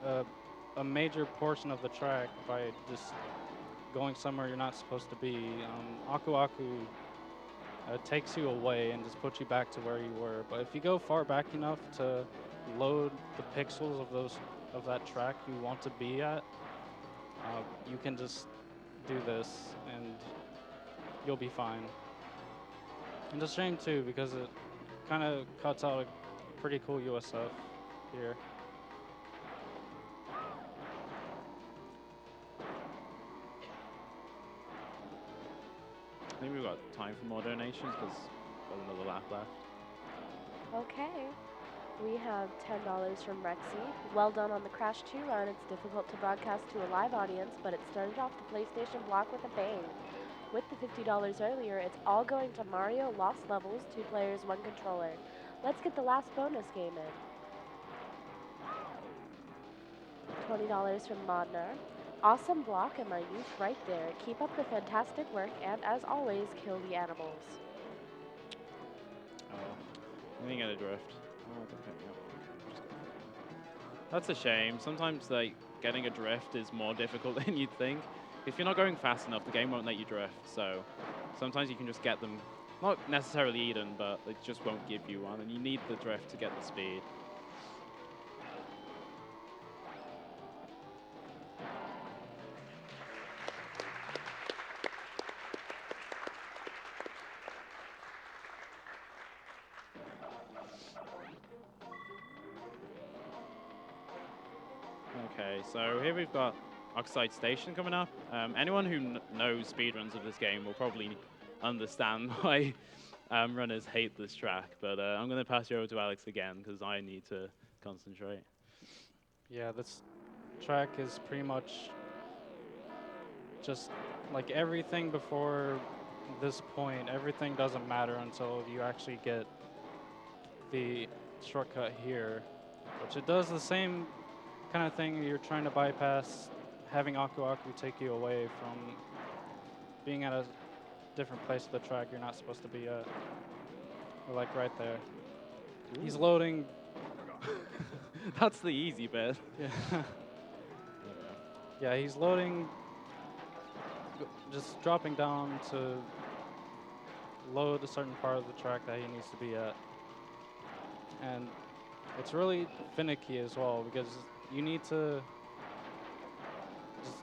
a major portion of the track by just going somewhere you're not supposed to be, Aku Aku takes you away and just puts you back to where you were. But if you go far back enough to load the pixels of that track you want to be at, you can just do this and you'll be fine. And it's a shame too because it kind of cuts out a pretty cool USF here. I think we've got time for more donations because we've got another lap left. Okay. We have $10 from Rexy. Well done on the Crash 2 run. It's difficult to broadcast to a live audience, but it started off the PlayStation block with a bang. With the $50 earlier, it's all going to Mario Lost Levels, 2 players, 1 controller. Let's get the last bonus game in. $20 from Modnar. Awesome block and my youth right there. Keep up the fantastic work, and as always, kill the animals. Oh, I didn't get a drift. Oh, okay, yeah. That's a shame. Sometimes like getting a drift is more difficult than you'd think. If you're not going fast enough, the game won't let you drift. So sometimes you can just get them not necessarily Eden, but it just won't give you one, and you need the drift to get the speed. Okay, so here we've got Oxide Station coming up. Anyone who knows speedruns of this game will probably understand why runners hate this track, but I'm going to pass you over to Alex again because I need to concentrate. Yeah, this track is pretty much just like everything before this point. Everything doesn't matter until you actually get the shortcut here, which it does the same kind of thing. You're trying to bypass having Aku Aku take you away from being at a different place of the track you're not supposed to be at. Like right there. Ooh. He's loading. That's the easy bit. Yeah. Yeah, he's loading, just dropping down to load a certain part of the track that he needs to be at. And it's really finicky as well because you need to just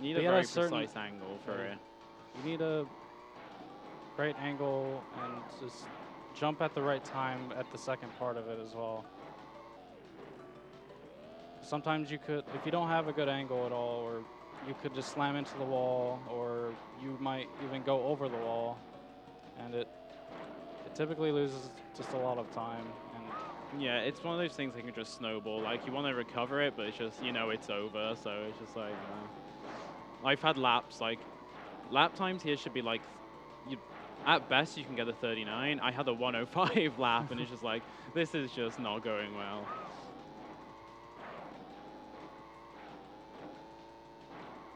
need a very precise angle for it. You need a great angle and just jump at the right time at the second part of it as well. Sometimes you could, if you don't have a good angle at all, or you could just slam into the wall, or you might even go over the wall, and it typically loses just a lot of time. And yeah, it's one of those things that can just snowball. Like, you want to recover it, but it's just, you know, it's over, so it's just like, I've had laps, like, lap times here should be like, at best you can get a 39. I had a 105 lap, and it's just like, this is just not going well.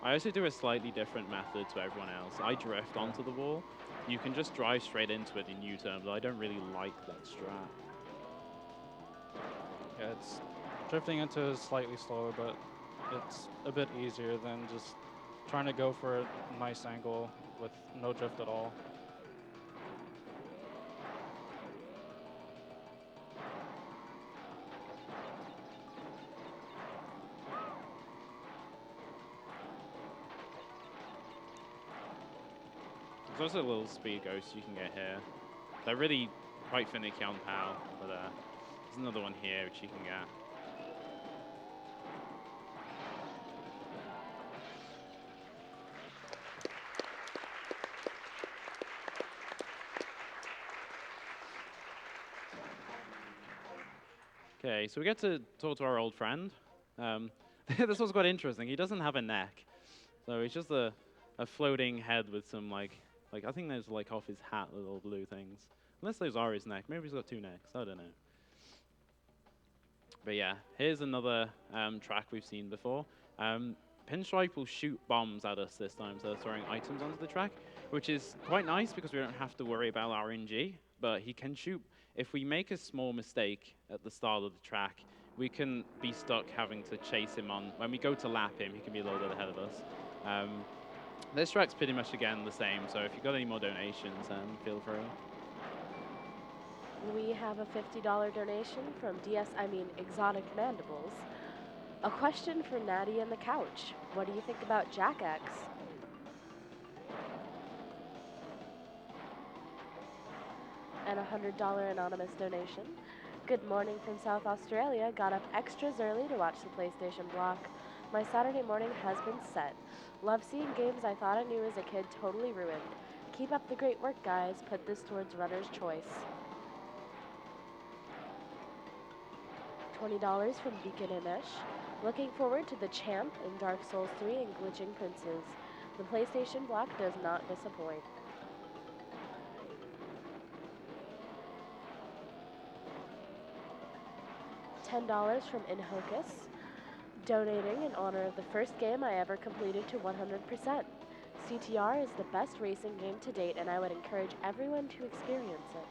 I also do a slightly different method to everyone else. I drift onto the wall. You can just drive straight into it in U-turn, but I don't really like that strat. Yeah, it's drifting into is slightly slower, but it's a bit easier than just trying to go for a nice angle with no drift at all. There's also a little speed ghost you can get here. They're really quite finicky on PAL, but there's another one here which you can get. Okay, so we get to talk to our old friend. This was quite interesting. He doesn't have a neck, so he's just a floating head with some like I think there's like off his hat little blue things. Unless those are his neck. Maybe he's got two necks. I don't know. But yeah, here's another track we've seen before. Pinstripe will shoot bombs at us this time, so they're throwing items onto the track, which is quite nice because we don't have to worry about RNG. But he can shoot. If we make a small mistake at the start of the track, we can be stuck having to chase him on. When we go to lap him, he can be a little bit ahead of us. This track's pretty much, again, the same, so if you've got any more donations, feel free. We have a $50 donation from Exotic Mandibles. A question for Natty and the Couch. What do you think about Jack X? And a $100 anonymous donation. Good morning from South Australia. Got up extras early to watch the PlayStation block. My Saturday morning has been set. Love seeing games I thought I knew as a kid totally ruined. Keep up the great work, guys. Put this towards Runner's Choice. $20 from Beacon Imesh. Looking forward to the Champ in Dark Souls 3 and Glitching Princes. The PlayStation block does not disappoint. $10 from InHocus. Donating in honor of the first game I ever completed to 100%. CTR is the best racing game to date, and I would encourage everyone to experience it.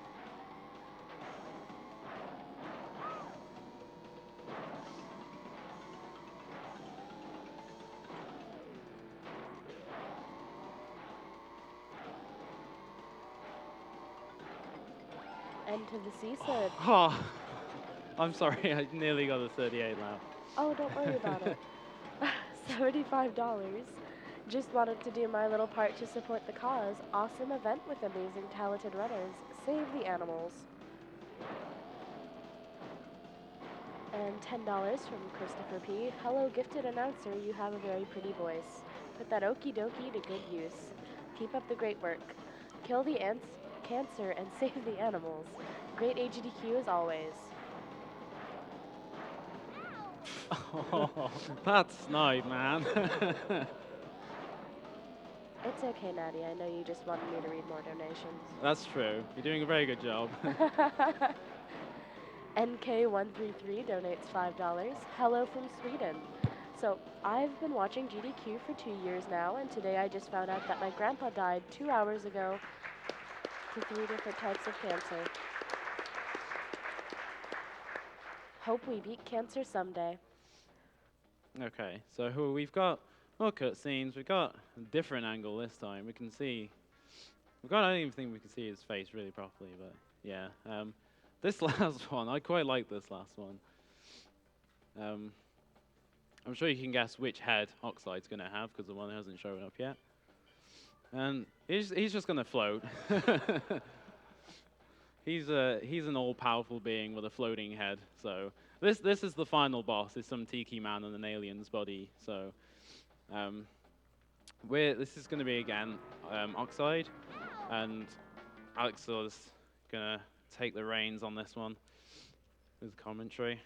Enter the Seasid. Oh, I'm sorry, I nearly got a 38 lap. Oh, don't worry about it. $75. Just wanted to do my little part to support the cause. Awesome event with amazing talented runners. Save the animals. And $10 from Christopher P. Hello, gifted announcer. You have a very pretty voice. Put that okie dokie to good use. Keep up the great work. Kill the ants, cancer and save the animals. Great AGDQ as always. Oh, that's snipe, man. It's okay, Natty. I know you just wanted me to read more donations. That's true. You're doing a very good job. NK133 donates $5. Hello from Sweden. So, I've been watching GDQ for 2 years now, and today I just found out that my grandpa died 2 hours ago to 3 different types of cancer. Hope we beat cancer someday. Okay, so we've got more cutscenes. We've got a different angle this time. We can see. I don't even think we can see his face really properly, but yeah. This last one, I quite like this last one. I'm sure you can guess which head Oxide's going to have because the one hasn't shown up yet. And he's just going to float. He's an all-powerful being with a floating head. So this is the final boss. It's some tiki man in an alien's body. So this is going to be again Oxide, and Alex is going to take the reins on this one with commentary.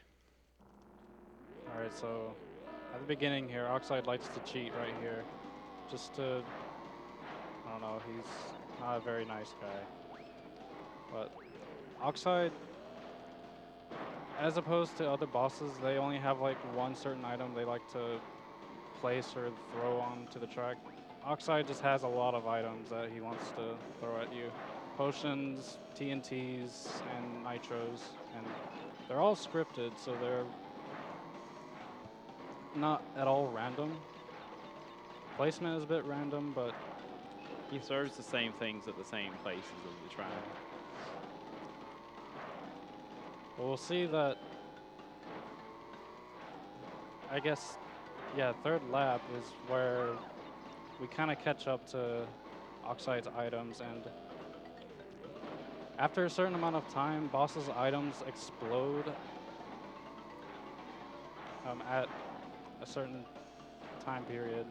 All right, so at the beginning here, Oxide likes to cheat right here, just to, I don't know, he's not a very nice guy. But Oxide, as opposed to other bosses, they only have like one certain item they like to place or throw onto the track. Oxide just has a lot of items that he wants to throw at you. Potions, TNTs, and nitros, and they're all scripted, so they're not at all random. Placement is a bit random, but He throws the same things at the same places of the track. we'll see that, I guess, yeah, third lap is where we kind of catch up to Oxide's items, and after a certain amount of time, boss's items explode at a certain time period.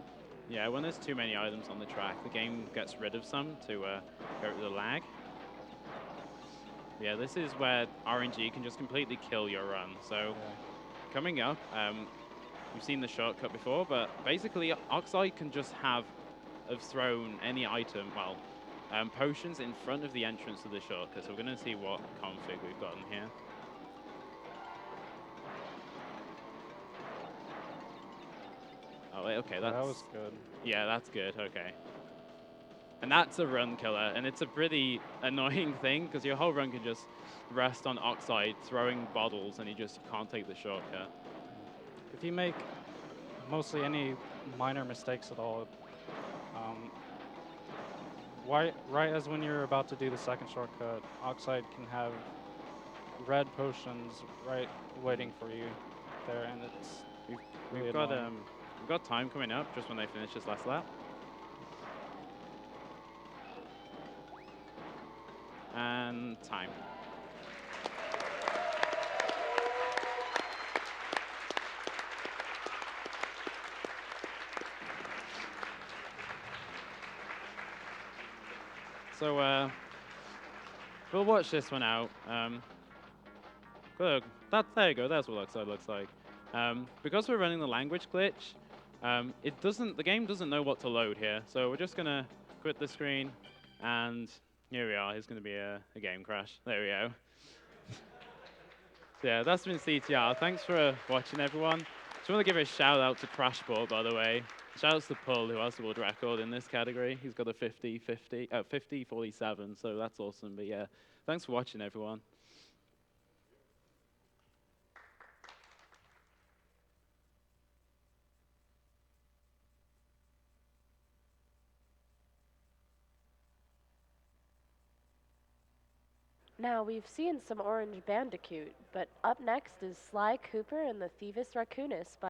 Yeah, when there's too many items on the track, the game gets rid of some to get rid of the lag. Yeah, this is where RNG can just completely kill your run. So coming up, you've seen the shortcut before, but basically Oxide can just have thrown any item, well, potions in front of the entrance to the shortcut. So we're going to see what config we've gotten here. Oh, okay, That was good. Yeah, that's good, okay. And that's a run killer, and it's a pretty annoying thing, because your whole run can just rest on Oxide throwing bottles, and you just can't take the shortcut. If you make mostly any minor mistakes at all, right as when you're about to do the second shortcut, Oxide can have red potions right waiting for you there, and it's really We've got annoying. we've got time coming up just when they finish this last lap. And time. So we'll watch this one out. Good. There you go. That's what Oxide looks like. Because we're running the language glitch, the game doesn't know what to load here. So we're just gonna quit the screen, and here we are. It's gonna be a game crash. There we go. So yeah, that's been CTR. Thanks for watching, everyone. Just want to give a shout out to Crashport, by the way. Shout out to Pull, who has the world record in this category. He's got a 50-47, so that's awesome. But yeah, thanks for watching, everyone. Now, we've seen some Orange Bandicoot, but up next is Sly Cooper and the Thievis Raccoonus by